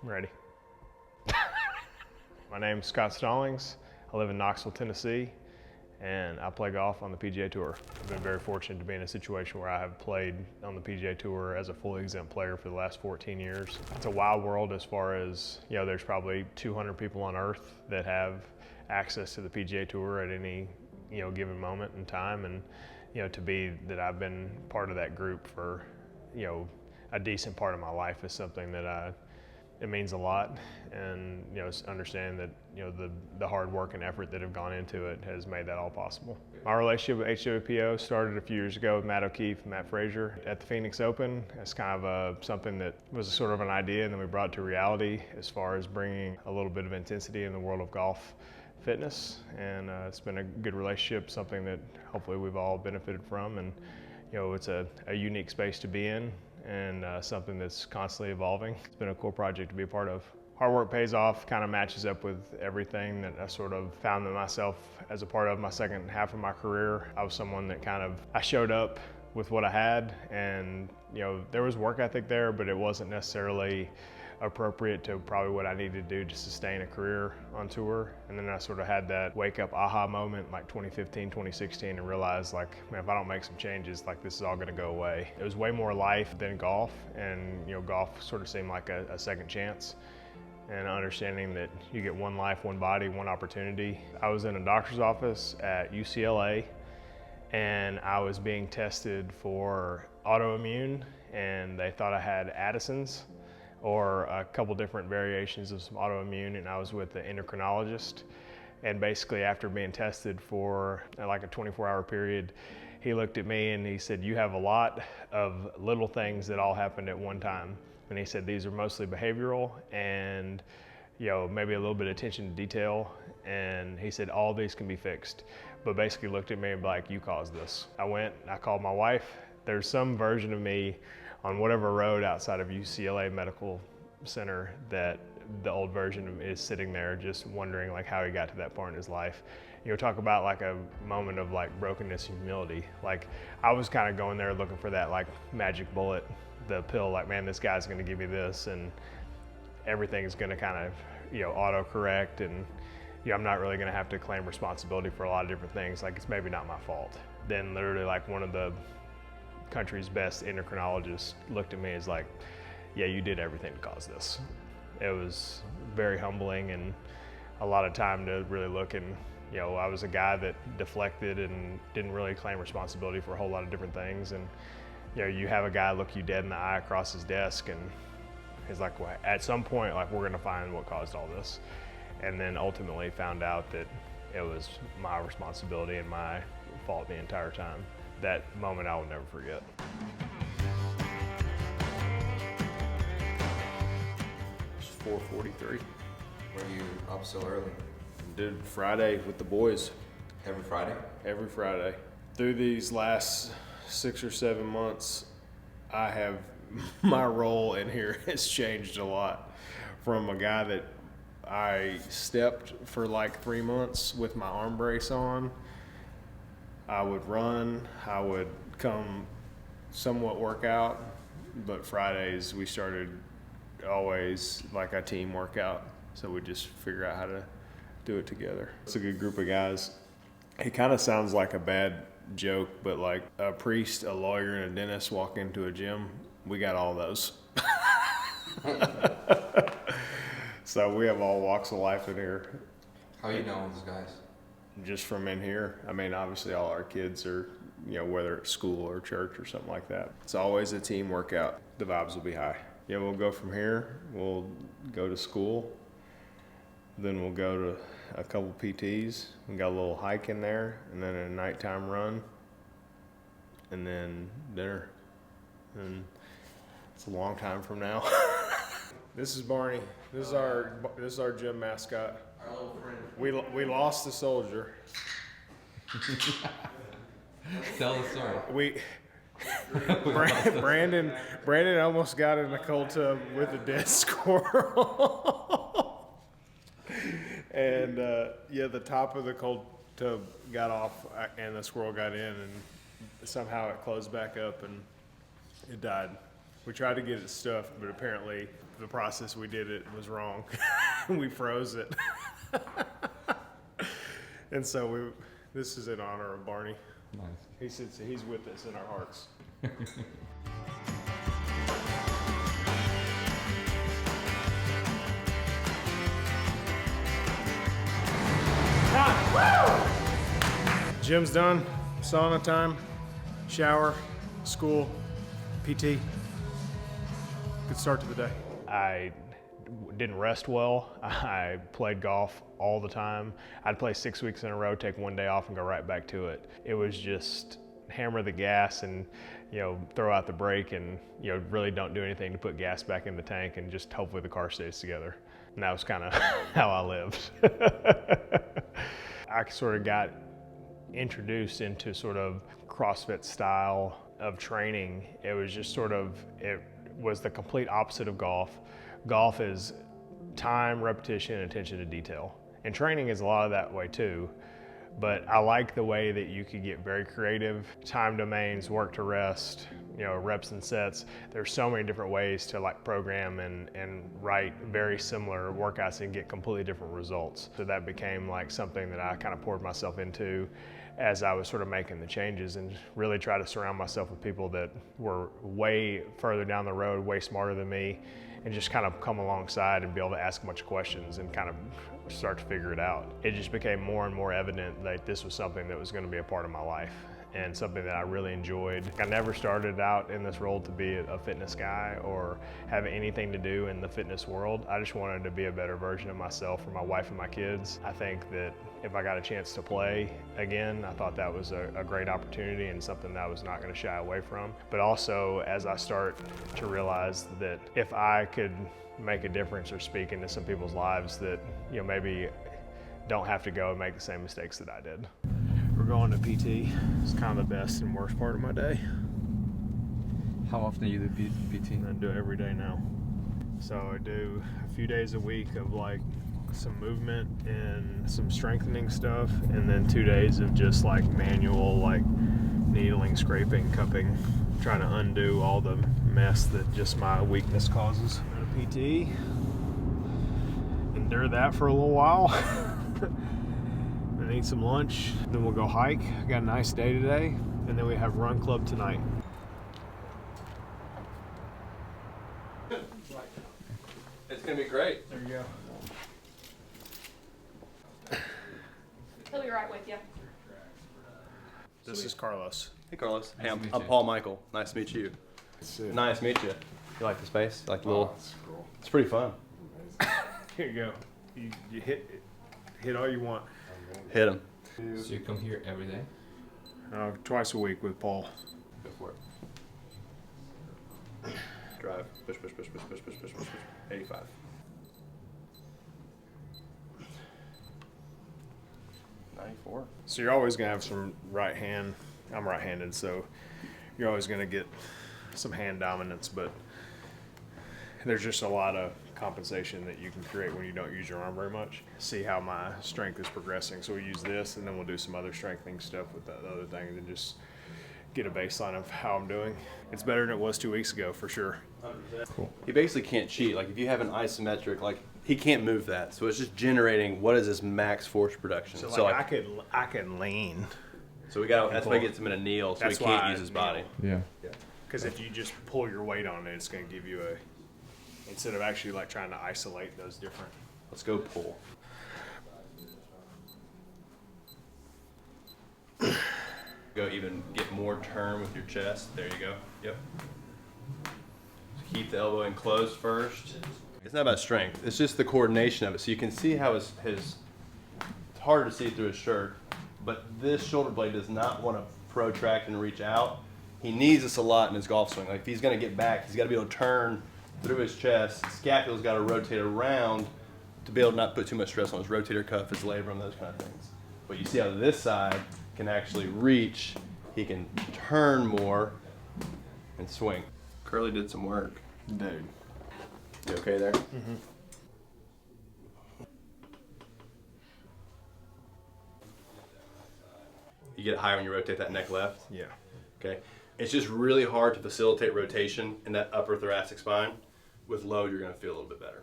I'm ready. My name's Scott Stallings. I live in Knoxville, Tennessee, and I play golf on the PGA Tour. I've been very fortunate to be in a situation where I have played on the PGA Tour as a fully exempt player for the last 14 years. It's a wild world as far as, there's probably 200 people on earth that have access to the PGA Tour at any, given moment in time. And, to be that I've been part of that group for, a decent part of my life is something that it means a lot, and understanding that the hard work and effort that have gone into it has made that all possible. My relationship with HWPO started a few years ago with Matt O'Keefe and Matt Frazier at the Phoenix Open. It's kind of something that was sort of an idea, and then we brought it to reality as far as bringing a little bit of intensity in the world of golf fitness, and it's been a good relationship, something that hopefully we've all benefited from, and it's a unique space to be in, and something that's constantly evolving. It's been a cool project to be a part of. Hard work pays off, kind of matches up with everything that I sort of found myself as a part of my second half of my career. I was someone that I showed up with what I had, and there was work ethic there, but it wasn't necessarily appropriate to probably what I needed to do to sustain a career on tour. And then I sort of had that wake up aha moment like 2015, 2016, and realized man, if I don't make some changes, this is all gonna go away. It was way more life than golf, and golf sort of seemed like a second chance. And understanding that you get one life, one body, one opportunity. I was in a doctor's office at UCLA, and I was being tested for autoimmune, and they thought I had Addison's, or a couple different variations of some autoimmune, and I was with the endocrinologist. And basically after being tested for like a 24-hour period, he looked at me and he said, "You have a lot of little things that all happened at one time." And he said, "These are mostly behavioral and maybe a little bit of attention to detail." And he said, "All these can be fixed." But basically looked at me and like, "You caused this." I called my wife. There's some version of me on whatever road outside of UCLA Medical Center that the old version is sitting there just wondering how he got to that point in his life. Talk about a moment of brokenness and humility. I was kind of going there looking for that magic bullet, the pill, man, this guy's gonna give me this and everything's gonna kind of, auto-correct, and I'm not really gonna have to claim responsibility for a lot of different things. It's maybe not my fault. Then literally one of the country's best endocrinologists looked at me as "Yeah, you did everything to cause this." It was very humbling, and a lot of time to really look, and I was a guy that deflected and didn't really claim responsibility for a whole lot of different things. And you have a guy look you dead in the eye across his desk, and he's like, "Well, at some point we're gonna find what caused all this." And then ultimately found out that it was my responsibility and my fault the entire time. That moment I will never forget. It's 4:43. Were you up so early? Did Friday with the boys. Every Friday? Every Friday. Through these last 6 or 7 months, my role in here has changed a lot. From a guy that I stepped for 3 months with my arm brace on. I would run, I would come somewhat work out, but Fridays we started always a team workout, so we just figure out how to do it together. It's a good group of guys. It kind of sounds like a bad joke, but a priest, a lawyer, and a dentist walk into a gym, we got all those. So we have all walks of life in here. How you know those guys? Just from in here. I mean, obviously all our kids are, whether it's school or church or something like that. It's always a team workout. The vibes will be high. Yeah, we'll go from here. We'll go to school. Then we'll go to a couple PTs. We got a little hike in there, and then a nighttime run, and then dinner. And it's a long time from now. This is Barney. This is our gym mascot. Our little friend. We lost the soldier. Tell the story. Brandon almost got in the cold tub with a dead squirrel. And the top of the cold tub got off, and the squirrel got in, and somehow it closed back up and it died. We tried to get it stuffed, but apparently the process we did it was wrong. We froze it. And so this is in honor of Barney. Nice. He's with us in our hearts. Gym's done, sauna time, shower, school, PT. Good start to the day. I didn't rest well. I played golf all the time. I'd play 6 weeks in a row, take one day off and go right back to it. It was just hammer the gas and, throw out the brake and, really don't do anything to put gas back in the tank and just hopefully the car stays together. And that was kind of how I lived. I sort of got introduced into sort of CrossFit style of training. It was just it was the complete opposite of golf. Golf is time, repetition, and attention to detail. And training is a lot of that way too. But I like the way that you could get very creative. Time domains, work to rest, reps and sets. There's so many different ways to program and write very similar workouts and get completely different results. So that became something that I kind of poured myself into as I was sort of making the changes, and really try to surround myself with people that were way further down the road, way smarter than me, and just kind of come alongside and be able to ask a bunch of questions and kind of start to figure it out. It just became more and more evident that this was something that was going to be a part of my life and something that I really enjoyed. I never started out in this role to be a fitness guy or have anything to do in the fitness world. I just wanted to be a better version of myself for my wife and my kids. I think that if I got a chance to play again, I thought that was a great opportunity and something that I was not going to shy away from. But also, as I start to realize that if I could make a difference or speak into some people's lives that maybe don't have to go and make the same mistakes that I did. We're going to PT. It's kind of the best and worst part of my day. How often do you do PT? I do it every day now. So I do a few days a week of some movement and some strengthening stuff, and then 2 days of just manual needling, scraping, cupping, trying to undo all the mess that just my weakness causes. Go to PT, endure that for a little while. And eat some lunch, then we'll go hike. Got a nice day today, and then we have run club tonight. It's gonna be great. There you go. He'll be right with you. This is Carlos. Hey, Carlos. Hey, Nice I'm to meet you. Paul Michael. Nice to meet you. Nice to meet you. You like the space? You like the little? It's cool. It's pretty fun. Here you go. You hit all you want. Hit him. So you come here every day? Twice a week with Paul. Go for it. Drive. Push, push, push, push, push, push, push, push, push. 85. So you're always gonna have some right hand. I'm right-handed, so you're always gonna get some hand dominance, but there's just a lot of compensation that you can create when you don't use your arm very much. See how my strength is progressing. So we use this, and then we'll do some other strengthening stuff with the other things, and just get a baseline of how I'm doing. It's better than it was 2 weeks ago, for sure. Cool. He basically can't cheat. If you have an isometric, he can't move that. So it's just generating what is his max force production. So I can lean. So that's why he gets him in a kneel, so That's he why can't I use his kneel. body. Yeah. Because if you just pull your weight on it, it's going to give you instead of actually trying to isolate those different. Let's go pull. Go even get more turn with your chest. There you go. Yep. So keep the elbow enclosed first. It's not about strength. It's just the coordination of it. So you can see how his it's hard to see through his shirt, but this shoulder blade does not want to protract and reach out. He needs this a lot in his golf swing. If he's going to get back, he's got to be able to turn through his chest. Scapula's got to rotate around to be able to not put too much stress on his rotator cuff, his labrum, those kind of things. But you see how this side can actually reach. He can turn more and swing. Curly did some work. Dude. You okay there? Mm-hmm. You get it higher when you rotate that neck left. Yeah. Okay. It's just really hard to facilitate rotation in that upper thoracic spine. With load, you're going to feel a little bit better.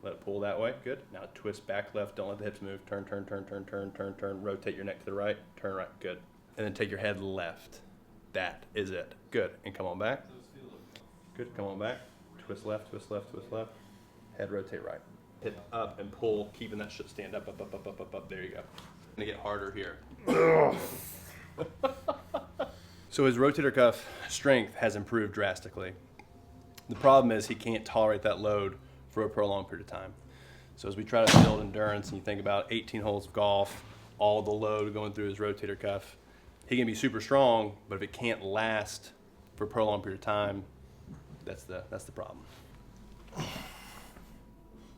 Let it pull that way. Good. Now twist back left. Don't let the hips move. Turn, turn, turn, turn, turn, turn, turn. Rotate your neck to the right. Turn right. Good. And then take your head left. That is it. Good. And come on back. Good. Come on back. Twist left, twist left, twist left. Head rotate right. Hip up and pull, keeping that shit stand up, up, up, up, up, up, up. There you go. Gonna get harder here. So his rotator cuff strength has improved drastically. The problem is he can't tolerate that load for a prolonged period of time. So as we try to build endurance, and you think about 18 holes of golf, all the load going through his rotator cuff, he can be super strong, but if it can't last for a prolonged period of time, that's the problem.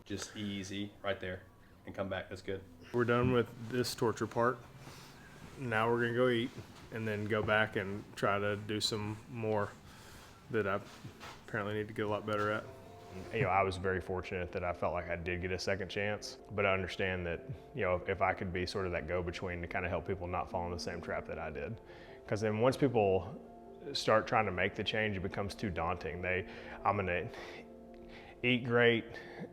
Just easy right there and come back. That's good. We're done with this torture part. Now we're gonna go eat and then go back and try to do some more that I apparently need to get a lot better at. You know, I was very fortunate that I felt like I did get a second chance, but I understand that, you know, if I could be sort of that go-between to kind of help people not fall in the same trap that I did. Because then once people start trying to make the change, it becomes too daunting. I'm gonna eat great,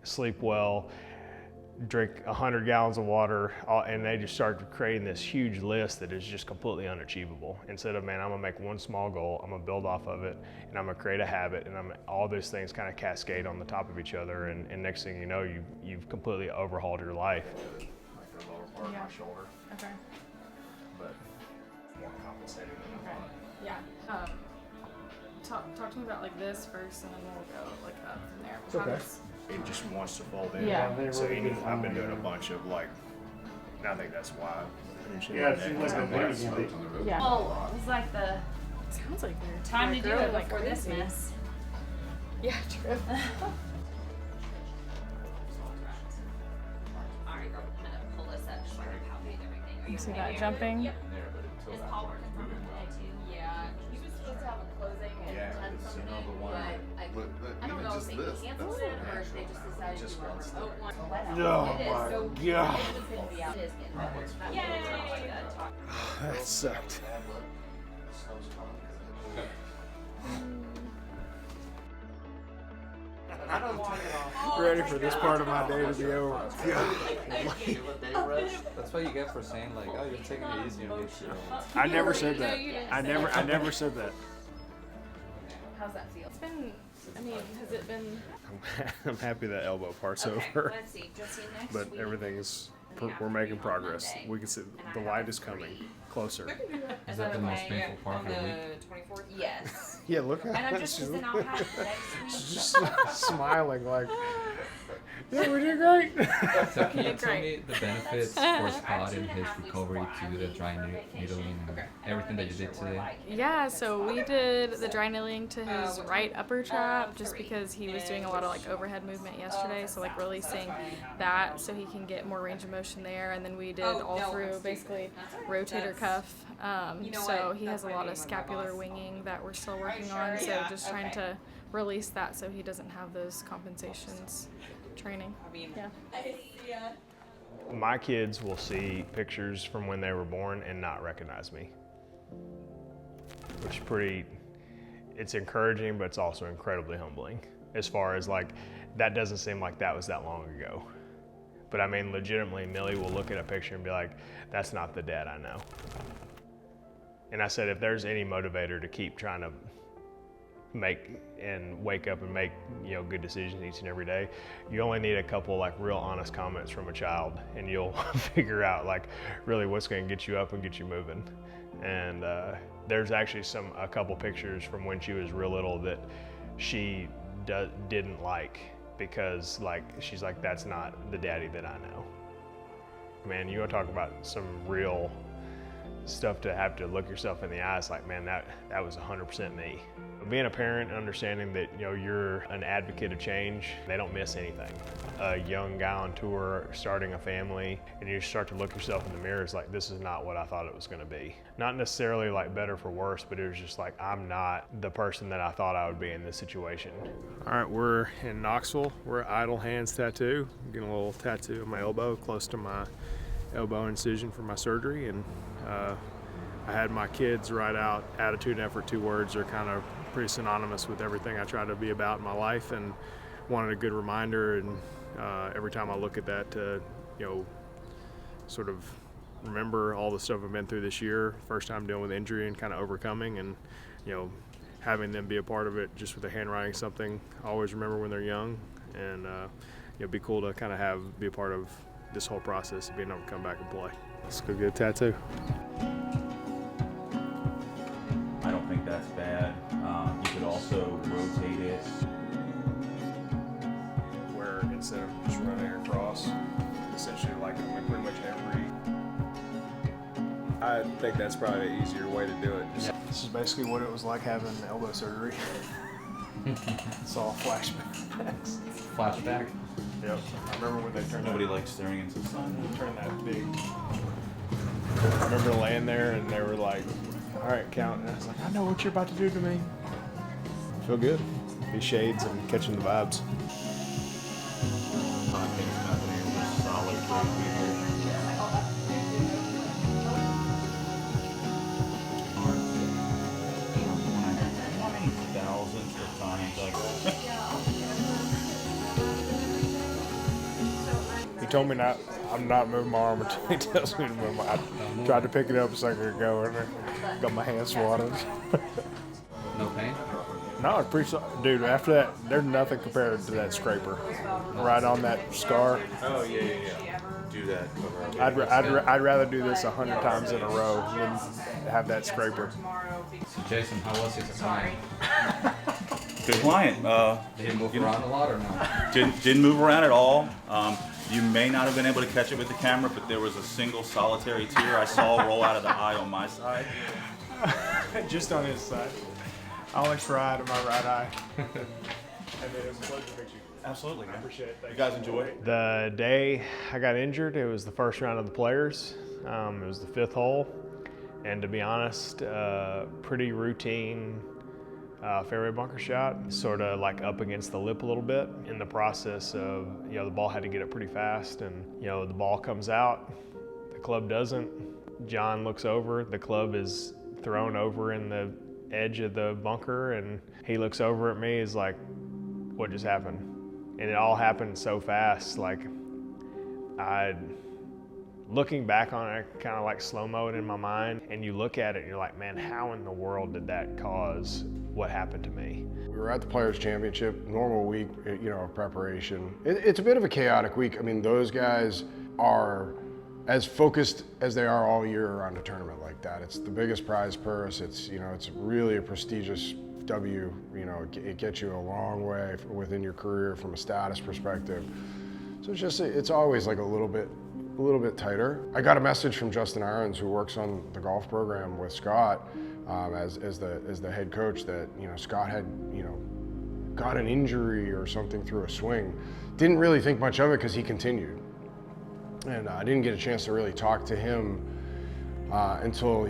sleep well, drink 100 gallons of water, and they just start creating this huge list that is just completely unachievable. Instead of, man, I'm gonna make one small goal, I'm gonna build off of it, and I'm gonna create a habit, and all those things kind of cascade on the top of each other, and next thing you know, you've completely overhauled your life. Like the lower part of my shoulder, Okay. but more compensating than I thought. Yeah. Talk to me about like this first, and then we'll go like up from there. How Okay. does- It just wants to fold in. Yeah. So I've been doing a bunch of like, and I think that's why. Yeah, it seems like Yeah. Well, it was like the Sounds like we're time to do it like before this crazy. mess. Yeah, true. Alright, girl, I'm gonna pull this up so I can palpate everything. Are You you see okay that there? jumping? Yep. Is Paul working from home today too? Yeah. He was supposed to have a closing at 10 something, but I don't know if they canceled it or if they just decided to do a remote one. Oh It is, my so God. it was gonna be out. It is getting better. Yay! That sucked. Ready for this part of my day to be over. That's what you get for saying like, oh, you're taking it easy on me. I never said that. I never said that. How's that feel? It's been, I mean, has it been, I'm happy that elbow part's Okay, over, let's see. Just see next but week. everything we're making progress. We can see the light is coming closer. Is that the most painful part of the week? 24th? Yes. Yeah, look at And I'm her. just, She's then I'll have next week. just smiling like, yeah, we did great. So can you tell Great. me the benefits for Scott in his recovery to the dry needling and everything that you did today? yeah, so we did the dry needling to his right upper trap just because he was doing a lot of like overhead movement yesterday, so like releasing that so he can get more range of motion there, and then we did all through basically rotator cuff, so he has a lot of scapular winging that we're still working on, so just trying to release that so he doesn't have those compensations training. Yeah. My kids will see pictures from when they were born and not recognize me, which is it's encouraging, but it's also incredibly humbling as far as like, that doesn't seem like that was that long ago. But I mean, legitimately, Millie will look at a picture and be like, that's not the dad I know. And I said, if there's any motivator to keep trying to make and wake up and make, you know, good decisions each and every day, you only need a couple like real honest comments from a child, and you'll figure out like really what's going to get you up and get you moving. And there's actually a couple pictures from when she was real little that she didn't like, because like she's like, that's not the daddy that I know. Man, you want to talk about some real stuff to have to look yourself in the eyes like, man, that was 100% me. Being a parent and understanding that, you know, you're an advocate of change, they don't miss anything. A young guy on tour starting a family, and you start to look yourself in the mirror, it's like, this is not what I thought it was going to be. Not necessarily like better for worse, but it was just like, I'm not the person that I thought I would be in this situation. All right, we're in Knoxville. We're at Idle Hands Tattoo. I'm getting a little tattoo on my elbow, close to my elbow incision for my surgery, and I had my kids write out attitude and effort. 2 words are kind of pretty synonymous with everything I try to be about in my life, and wanted a good reminder. And every time I look at that to, sort of remember all the stuff I've been through this year, first time dealing with injury and kind of overcoming, and having them be a part of it just with the handwriting something I always remember when they're young, and it'd be cool to kind of be a part of this whole process of being able to come back and play. Let's go get a tattoo. I don't think that's bad. You could also rotate it. Where instead of just running across, essentially like pretty much every. I think that's probably an easier way to do it. This is basically what it was like having elbow surgery. It's all flashbacks. Flashback. Yep. I remember when they turned Nobody likes staring into the sun. turned that big. I remember laying there and they were like, all right, count. And I was like, I know what you're about to do to me. I feel good. These shades and catching the vibes. He told me I'm not moving my arm until he tells me to move my arm. I tried to pick it up a second ago and I got my hands swatted. No pain? No, it's pretty dude, after that, there's nothing compared to that scraper. Right on that scar. Oh, yeah. Do that over I'd rather do this 100 times in a row than have that scraper. So Jason, how was his client? Good client. Did he move around a lot or no? Didn't move around at all. You may not have been able to catch it with the camera, but there was a single solitary tear I saw roll out of the eye on my side. Just on his side. I always try to my right eye. And then it was a pleasure to meet you. Absolutely. I appreciate it. You guys enjoy it? The day I got injured, it was the first round of the Players. It was the 5th hole. And to be honest, pretty routine fairway bunker shot, sort of like up against the lip a little bit. In the process of, the ball had to get up pretty fast, and the ball comes out, the club doesn't. John looks over, the club is thrown over in the edge of the bunker, and he looks over at me, is like, what just happened? And it all happened so fast, like looking back on it, kind of like slow-mo it in my mind, and you look at it and you're like, man, how in the world did that cause what happened to me? We were at the Players Championship, normal week, of preparation. It's a bit of a chaotic week. I mean, those guys are as focused as they are all year around a tournament like that. It's the biggest prize purse. It's, it's really a prestigious W. It gets you a long way within your career from a status perspective. So it's always like a little bit tighter. I got a message from Justin Irons, who works on the golf program with Scott, as the head coach, that Scott had got an injury or something through a swing. Didn't really think much of it because he continued, and I didn't get a chance to really talk to him until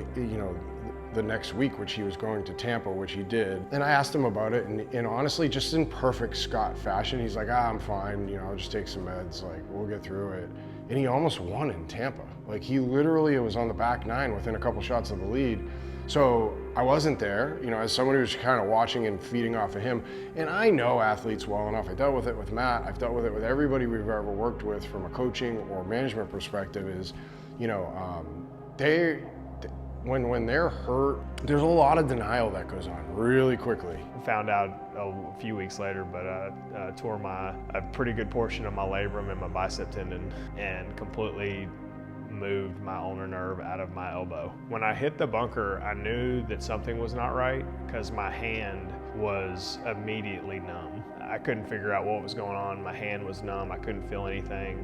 the next week, which he was going to Tampa, which he did. And I asked him about it, and honestly, just in perfect Scott fashion, he's like, I'm fine, I'll just take some meds, like, we'll get through it. And he almost won in Tampa. Like, he literally was on the back 9 within a couple shots of the lead. So I wasn't there, as someone who's kind of watching and feeding off of him. And I know athletes well enough. I dealt with it with Matt. I've dealt with it with everybody we've ever worked with from a coaching or management perspective is, when they're hurt, there's a lot of denial that goes on really quickly. Found out a few weeks later, but I tore a pretty good portion of my labrum and my bicep tendon, and completely moved my ulnar nerve out of my elbow. When I hit the bunker, I knew that something was not right because my hand was immediately numb. I couldn't figure out what was going on. My hand was numb. I couldn't feel anything.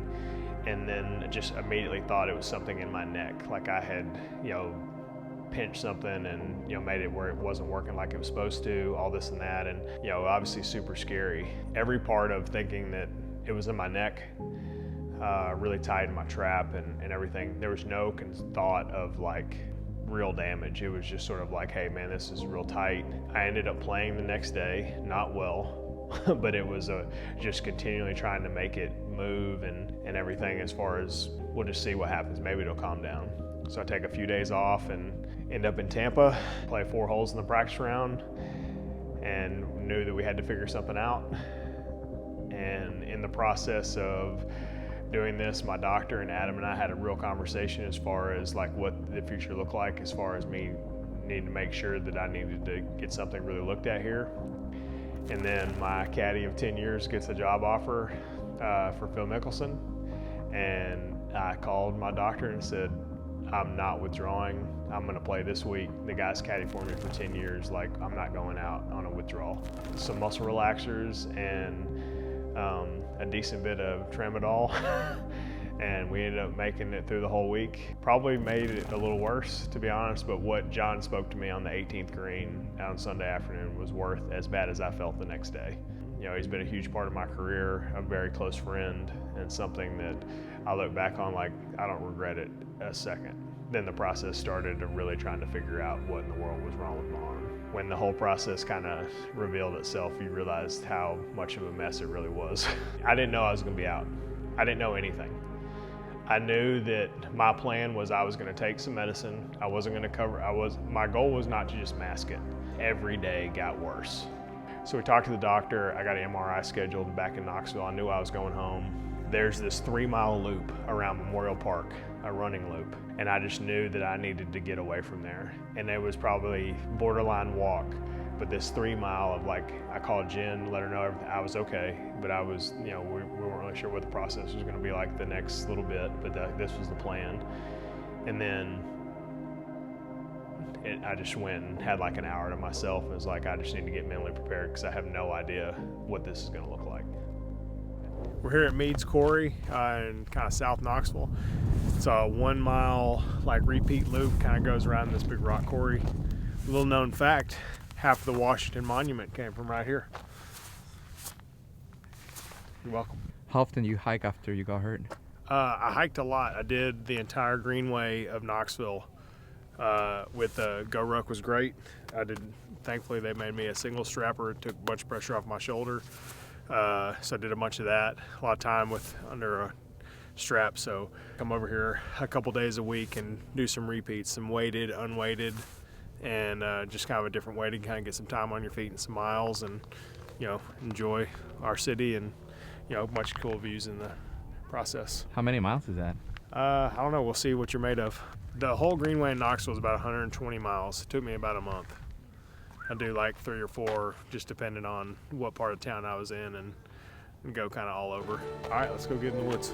And then just immediately thought it was something in my neck, like I had, pinched something and made it where it wasn't working like it was supposed to, all this and that, and obviously super scary. Every part of thinking that it was in my neck really tied my trap and everything. There was no thought of like real damage. It was just sort of like, hey man, this is real tight. I ended up playing the next day, not well, but it was just continually trying to make it move and everything, as far as we'll just see what happens. Maybe it'll calm down. So I take a few days off and end up in Tampa, play 4 holes in the practice round, and knew that we had to figure something out. And in the process of doing this, my doctor and Adam and I had a real conversation as far as like what the future looked like, as far as me needing to make sure that I needed to get something really looked at here. And then my caddy of 10 years gets a job offer for Phil Mickelson. And I called my doctor and said, I'm not withdrawing. I'm gonna play this week. The guy's caddy for me for 10 years. Like, I'm not going out on a withdrawal. Some muscle relaxers and a decent bit of tramadol. And we ended up making it through the whole week. Probably made it a little worse, to be honest, but what John spoke to me on the 18th green on Sunday afternoon was worth as bad as I felt the next day. You know, he's been a huge part of my career, a very close friend, and something that I look back on like I don't regret it a second. Then the process started of really trying to figure out what in the world was wrong with my arm. When the whole process kind of revealed itself, you realized how much of a mess it really was. I didn't know I was gonna be out. I didn't know anything. I knew that my plan was I was gonna take some medicine. I wasn't gonna cover, my goal was not to just mask it. Every day got worse. So we talked to the doctor. I got an MRI scheduled back in Knoxville. I knew I was going home. There's this 3-mile loop around Memorial Park, a running loop. And I just knew that I needed to get away from there. And it was probably borderline walk, but this 3-mile of like, I called Jen, let her know everything. I was okay, but I was, you know, we weren't really sure what the process was gonna be like the next little bit, but this was the plan. And then I just went and had like an hour to myself and was like, I just need to get mentally prepared because I have no idea what this is gonna look like. We're here at Meads Quarry in kind of South Knoxville. It's a 1 mile like repeat loop, kind of goes around this big rock quarry. A little known fact, half of the Washington Monument came from right here. You're welcome. How often do you hike after you got hurt? I hiked a lot. I did the entire greenway of Knoxville with the Go Ruck was great. Thankfully they made me a single strapper. It took a bunch of pressure off my shoulder. So I did a bunch of that, a lot of time under a strap. So come over here a couple days a week and do some repeats, some weighted, unweighted, and just kind of a different way to kind of get some time on your feet and some miles and, you know, enjoy our city and, you know, a bunch of cool views in the process. How many miles is that? I don't know. We'll see what you're made of. The whole greenway in Knoxville is about 120 miles. It took me about a month. I do like 3 or 4, just depending on what part of town I was in, and go kind of all over. All right, let's go get in the woods.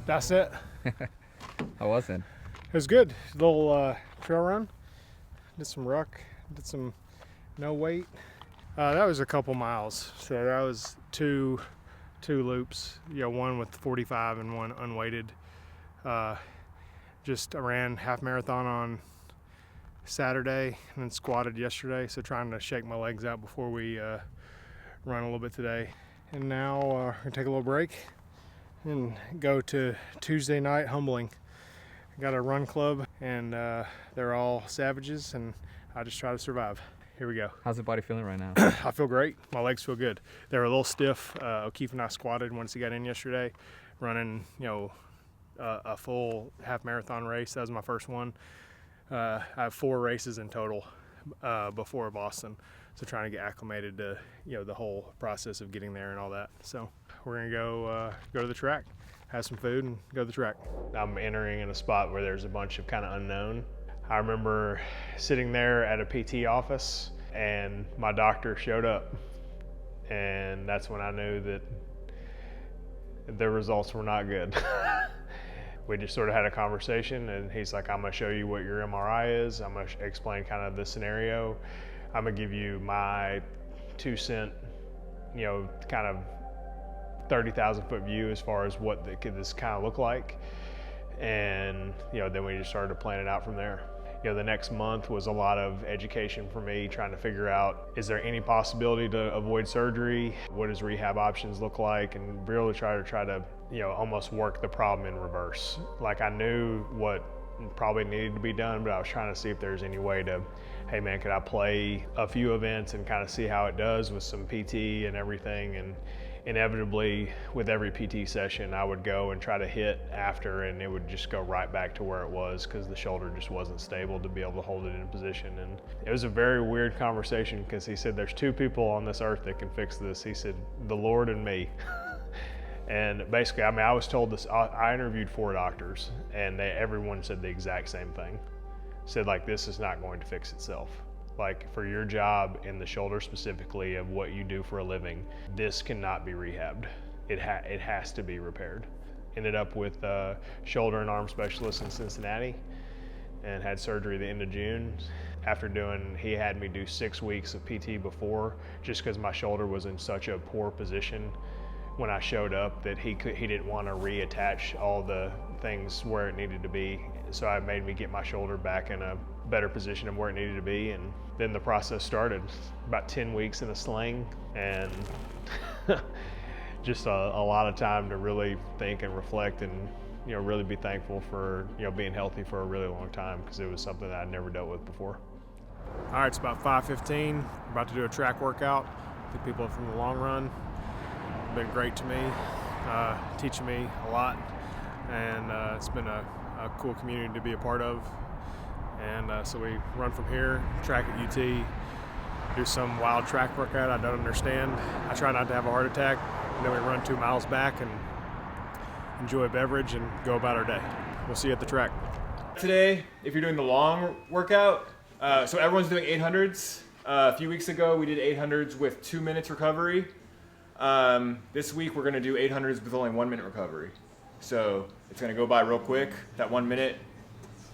That's it. How was it? It was good. Little trail run. Did some ruck. Did some no weight. That was a couple miles. So that was two loops. You know, one with 45 and one unweighted. I ran half marathon on Saturday and then squatted yesterday. So trying to shake my legs out before we run a little bit today. And now we're gonna take a little break and go to Tuesday night humbling. I got a run club and they're all savages and I just try to survive. Here we go. How's the body feeling right now? I feel great. My legs feel good. They were a little stiff. O'Keefe and I squatted once he got in yesterday, running, you know, a full half marathon race. That was my first one. I have 4 races in total before Boston. So trying to get acclimated to, you know, the whole process of getting there and all that. So we're gonna go to the track, have some food, and go to the track. I'm entering in a spot where there's a bunch of kind of unknown. I remember sitting there at a PT office and my doctor showed up. And that's when I knew that the results were not good. We just sort of had a conversation and he's like, I'm gonna show you what your MRI is. I'm gonna explain kind of the scenario. I'm gonna give you my 2-cent, kind of 30,000 foot view as far as what this kind of look like. And, then we just started to plan it out from there. The next month was a lot of education for me, trying to figure out, is there any possibility to avoid surgery? What does rehab options look like? And really try to, almost work the problem in reverse. Like, I knew what probably needed to be done, but I was trying to see if there's any way to, hey man, could I play a few events and kind of see how it does with some PT and everything? And inevitably, with every PT session, I would go and try to hit after, and it would just go right back to where it was because the shoulder just wasn't stable to be able to hold it in position. And it was a very weird conversation because he said, there's 2 people on this earth that can fix this. He said, the Lord and me. And basically, I was told this, I interviewed 4 doctors, and everyone said the exact same thing. Said, like, this is not going to fix itself. Like, for your job in the shoulder specifically of what you do for a living, this cannot be rehabbed. It has to be repaired. Ended up with a shoulder and arm specialist in Cincinnati and had surgery at the end of June. After he had me do 6 weeks of PT before, just because my shoulder was in such a poor position when I showed up that he didn't want to reattach all the things where it needed to be. So I made me get my shoulder back in a better position of where it needed to be, and then the process started. About 10 weeks in a sling, and just a lot of time to really think and reflect, and really be thankful for being healthy for a really long time, because it was something that I'd never dealt with before. All right, it's about 5:15. We're about to do a track workout. The people from the long run have been great to me, teaching me a lot, and it's been a cool community to be a part of. And so we run from here, track at UT, do some wild track workout I don't understand. I try not to have a heart attack, and then we run 2 miles back and enjoy a beverage and go about our day. We'll see you at the track. Today, if you're doing the long workout, so everyone's doing 800s. A few weeks ago, we did 800s with 2 minutes recovery. This week, we're gonna do 800s with only 1 minute recovery. So it's gonna go by real quick. That 1 minute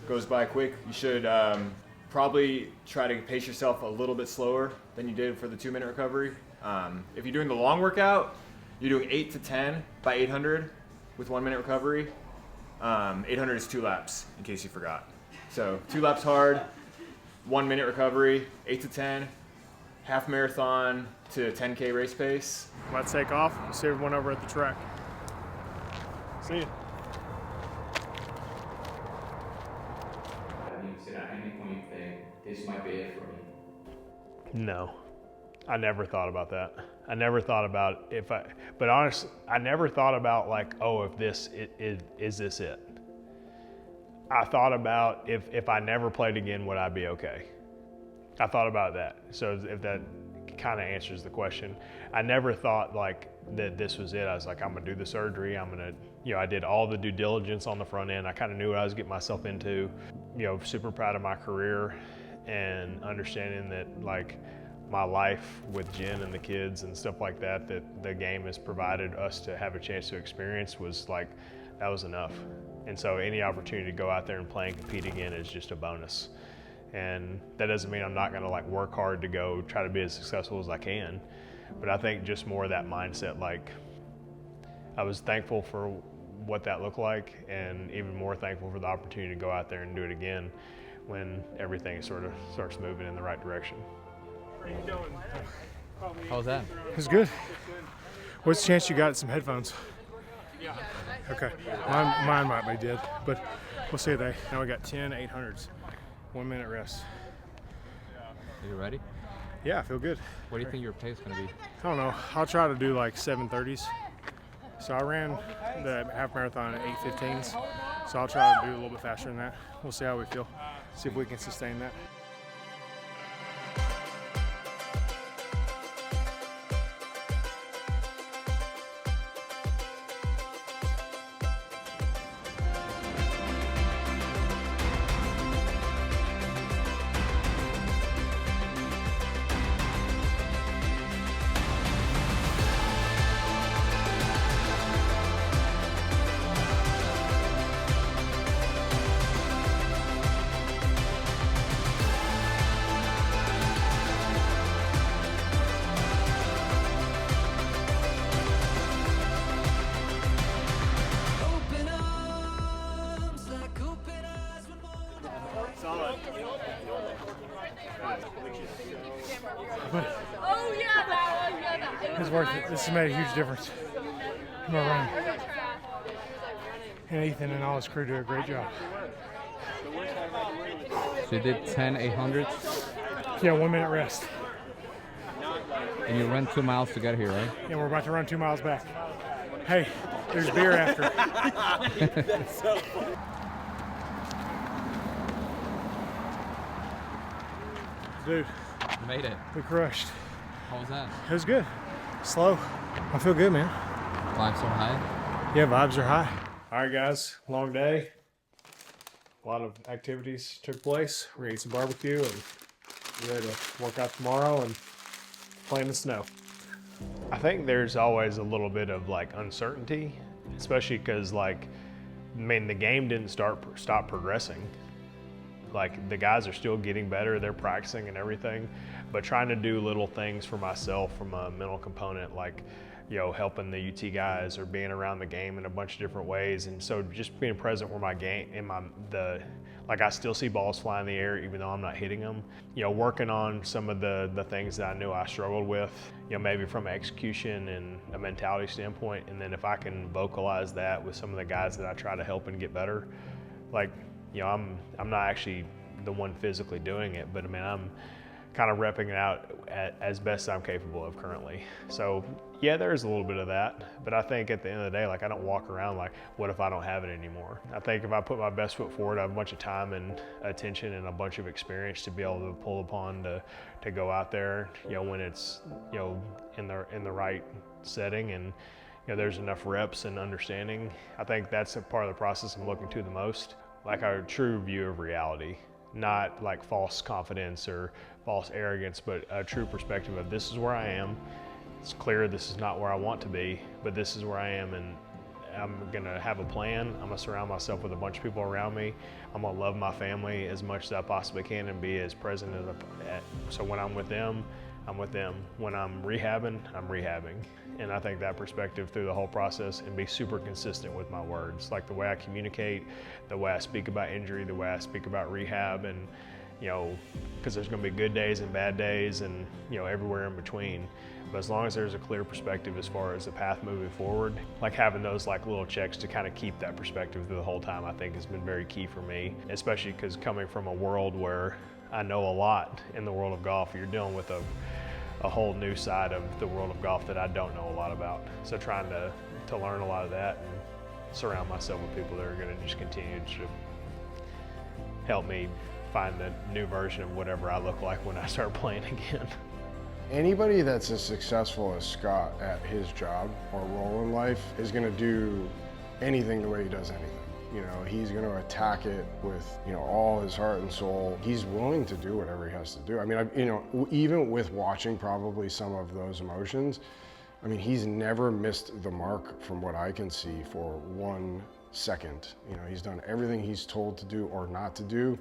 goes by quick. You should probably try to pace yourself a little bit slower than you did for the 2 minute recovery. If you're doing the long workout, you're doing 8 to 10 by 800 with 1 minute recovery. 800 is 2 laps, in case you forgot. So 2 laps hard, 1 minute recovery, 8 to 10, half marathon to 10K race pace. Let's take off. We'll see everyone over at the track. See you. At any point you think this might be it for me? No, I never thought about that. I never thought about but honestly, I never thought about like, oh, if this is this it? I thought about if I never played again, would I be okay? I thought about that. So if that kind of answers the question, I never thought like that this was it. I was like, I'm gonna do the surgery. I'm gonna, I did all the due diligence on the front end. I kind of knew what I was getting myself into. Super proud of my career, and understanding that like my life with Jen and the kids and stuff like that the game has provided us to have a chance to experience was like, that was enough. And so any opportunity to go out there and play and compete again is just a bonus. And that doesn't mean I'm not gonna like work hard to go try to be as successful as I can. But I think just more of that mindset, like I was thankful for what that looked like, and even more thankful for the opportunity to go out there and do it again when everything sort of starts moving in the right direction. How was that? It was good. What's the chance you got some headphones? Okay, mine might be dead, but we'll see today. Now we got 10 800s, 1 minute rest. Are you ready? Yeah, I feel good. What do you think your pace is going to be? I don't know. I'll try to do like 7:30s. So I ran the half marathon at 8:15s. So I'll try to do a little bit faster than that. We'll see how we feel. See if we can sustain that. Oh yeah, that one. Yeah, that. It's worth it. This has made a huge difference in my running. And Ethan and all his crew do a great job. So you did 10 800s, Yeah, 1 minute rest. and you ran 2 miles to get here, right? And we're about to run 2 miles back. Hey, there's beer after. Dude, You made it. we crushed. How was that? It was good. Slow. I feel good, man. Vibes so high. Yeah, vibes are high. All right, guys, long day. A lot of activities took place. We're gonna eat some barbecue and be ready to work out tomorrow and play in the snow. I think there's always a little bit of like uncertainty, especially because like, I mean, the game didn't stop progressing. Like the guys are still getting better, they're practicing and everything, but trying to do little things for myself from a mental component, like, you know, helping the UT guys or being around the game in a bunch of different ways. And so just being present where my game, like I still see balls fly in the air even though I'm not hitting them. You know, working on some of the things that I knew I struggled with, you know, maybe from an execution and a mentality standpoint. And then if I can vocalize that with some of the guys that I try to help and get better, like, you know, I'm not actually the one physically doing it, but I mean, I'm kind of repping it out as best I'm capable of currently. So yeah, there's a little bit of that, but I think at the end of the day, like I don't walk around like, what if I don't have it anymore? I think if I put my best foot forward, I have a bunch of time and attention and a bunch of experience to be able to pull upon to go out there, you know, when it's, you know, in the right setting and, you know, there's enough reps and understanding. I think that's a part of the process I'm looking to the most, like a true view of reality. Not like false confidence or false arrogance, but a true perspective of this is where I am. It's clear this is not where I want to be, but this is where I am, and I'm gonna have a plan. I'm gonna surround myself with a bunch of people around me. I'm gonna love my family as much as I possibly can and be as present as so when I'm with them, I'm with them. When I'm rehabbing, I'm rehabbing. And I think that perspective through the whole process and be super consistent with my words, like the way I communicate, the way I speak about injury, the way I speak about rehab, and, you know, because there's gonna be good days and bad days and, you know, everywhere in between. But as long as there's a clear perspective as far as the path moving forward, like having those like little checks to kind of keep that perspective through the whole time, I think has been very key for me, especially because coming from a world where I know a lot in the world of golf, you're dealing with a whole new side of the world of golf that I don't know a lot about. So trying to learn a lot of that and surround myself with people that are gonna just continue to help me find the new version of whatever I look like when I start playing again. Anybody that's as successful as Scott at his job or role in life is gonna do anything the way he does anything. You know, he's going to attack it with, you know, all his heart and soul. He's willing to do whatever he has to do. I mean, you know, even with watching probably some of those emotions, I mean, he's never missed the mark from what I can see for 1 second. You know, he's done everything he's told to do or not to do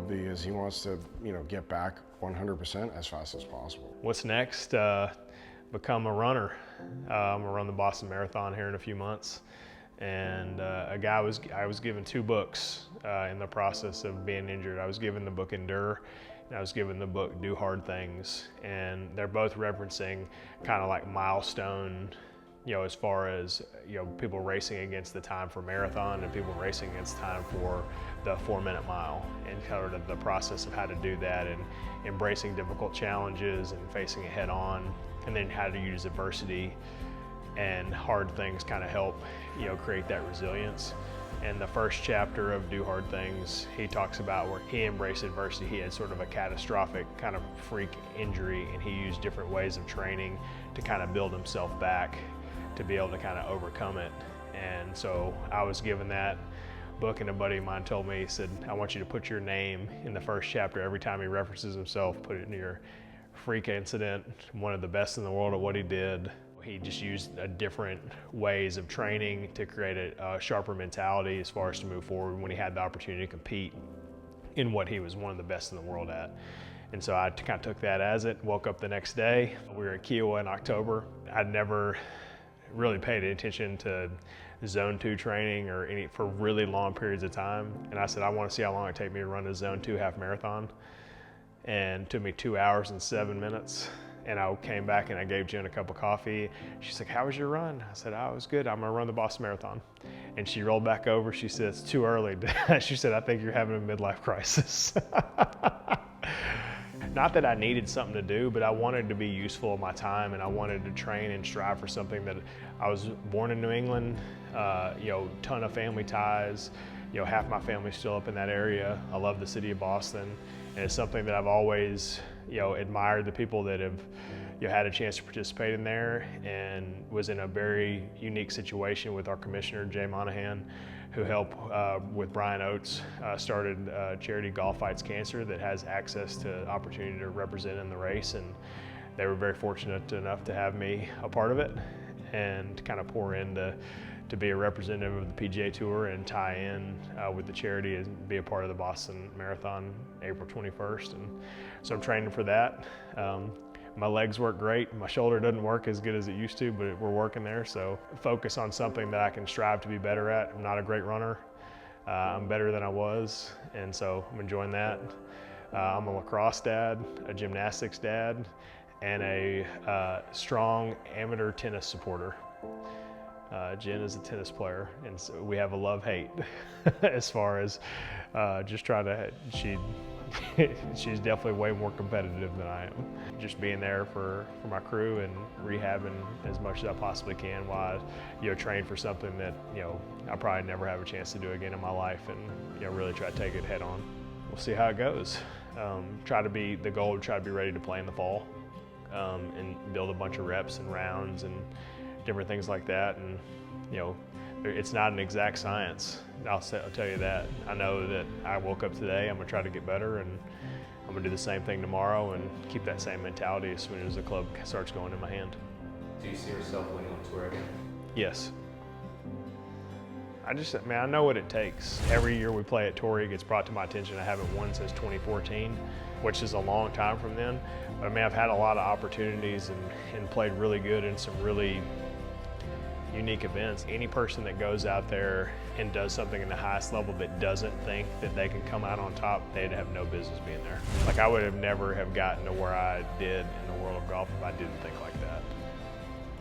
because he wants to, you know, get back 100% as fast as possible. What's next? Become a runner. I'm gonna run the Boston Marathon here in a few months. And I was given 2 books in the process of being injured. I was given the book Endure, and I was given the book Do Hard Things. And they're both referencing kind of like milestone, you know, as far as, you know, people racing against the time for marathon and people racing against time for the 4-minute mile, and kind of the process of how to do that and embracing difficult challenges and facing it head on, and then how to use adversity and hard things kind of help, you know, create that resilience. And the first chapter of Do Hard Things, he talks about where he embraced adversity. He had sort of a catastrophic kind of freak injury, and he used different ways of training to kind of build himself back to be able to kind of overcome it. And so I was given that book, and a buddy of mine told me, he said, I want you to put your name in the first chapter. Every time he references himself, put it in your freak incident, one of the best in the world at what he did. He just used different ways of training to create a sharper mentality as far as to move forward when he had the opportunity to compete in what he was one of the best in the world at. And so I kind of took that as it, woke up the next day. We were at Kiowa in October. I'd never really paid attention to Zone 2 training or any for really long periods of time. And I said, I want to see how long it takes me to run a Zone 2 half marathon. and it took me 2 hours and 7 minutes. And I came back and I gave Jen a cup of coffee. She's like, how was your run? I said, oh, it was good. I'm gonna run the Boston Marathon. And she rolled back over. She said, it's too early. She said, I think you're having a midlife crisis. Not that I needed something to do, but I wanted to be useful in my time, and I wanted to train and strive for something that I was born in New England, ton of family ties, half my family's still up in that area. I love the city of Boston, and it's something that I've always, admired the people that have, had a chance to participate in there, and was in a very unique situation with our commissioner, Jay Monahan, who helped with Brian Oates, started charity Golf Fights Cancer that has access to opportunity to represent in the race, and they were very fortunate enough to have me a part of it and to kind of pour in to be a representative of the PGA Tour and tie in with the charity and be a part of the Boston Marathon April 21st. And so I'm training for that. My legs work great. My shoulder doesn't work as good as it used to, but we're working there. So focus on something that I can strive to be better at. I'm not a great runner. I'm better than I was, and so I'm enjoying that. I'm a lacrosse dad, a gymnastics dad, and a strong amateur tennis supporter. Jen is a tennis player, and so we have a love-hate as far as just trying to, she's definitely way more competitive than I am. Just being there for my crew and rehabbing as much as I possibly can while I train for something that I probably never have a chance to do again in my life, and really try to take it head on. We'll see how it goes. The goal would try to be ready to play in the fall and build a bunch of reps and rounds and different things like that. And it's not an exact science. I'll tell you that. I know that I woke up today, I'm gonna try to get better, and I'm gonna do the same thing tomorrow and keep that same mentality as soon as the club starts going in my hand. Do you see yourself winning on tour again? Yes. I know what it takes. Every year we play at Torrey, it gets brought to my attention. I haven't won since 2014, which is a long time from then. But I've had a lot of opportunities and played really good in some really unique events. Any person that goes out there and does something in the highest level that doesn't think that they can come out on top, they'd have no business being there. Like, I would have never have gotten to where I did in the world of golf if I didn't think like that.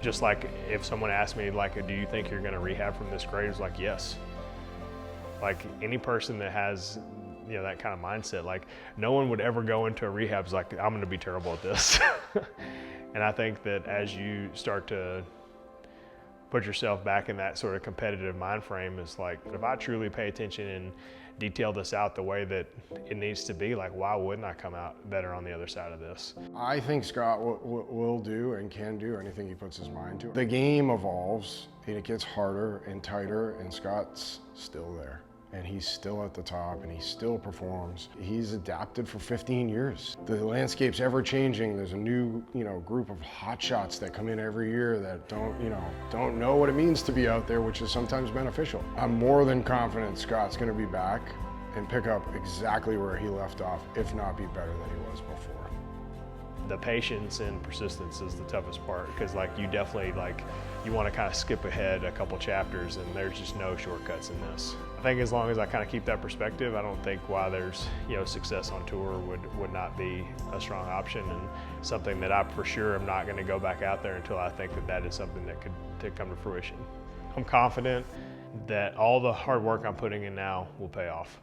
Just like if someone asked me, like, do you think you're gonna rehab from this grade? It's like, yes. Like, any person that has that kind of mindset, like, no one would ever go into a rehab like, I'm gonna be terrible at this. And I think that as you start to put yourself back in that sort of competitive mind frame, is like, if I truly pay attention and detail this out the way that it needs to be, like, why wouldn't I come out better on the other side of this? I think Scott will do and can do anything he puts his mind to. The game evolves and it gets harder and tighter, and Scott's still there. And he's still at the top, and he still performs. He's adapted for 15 years. The landscape's ever changing. There's a new, group of hotshots that come in every year that don't know what it means to be out there, which is sometimes beneficial. I'm more than confident Scott's gonna be back and pick up exactly where he left off, if not be better than he was before. The patience and persistence is the toughest part, because you definitely, you want to kind of skip ahead a couple chapters, and there's just no shortcuts in this. I think as long as I kind of keep that perspective, I don't think why there's success on tour would not be a strong option, and something that I for sure am not going to go back out there until I think that is something that could come to fruition. I'm confident that all the hard work I'm putting in now will pay off.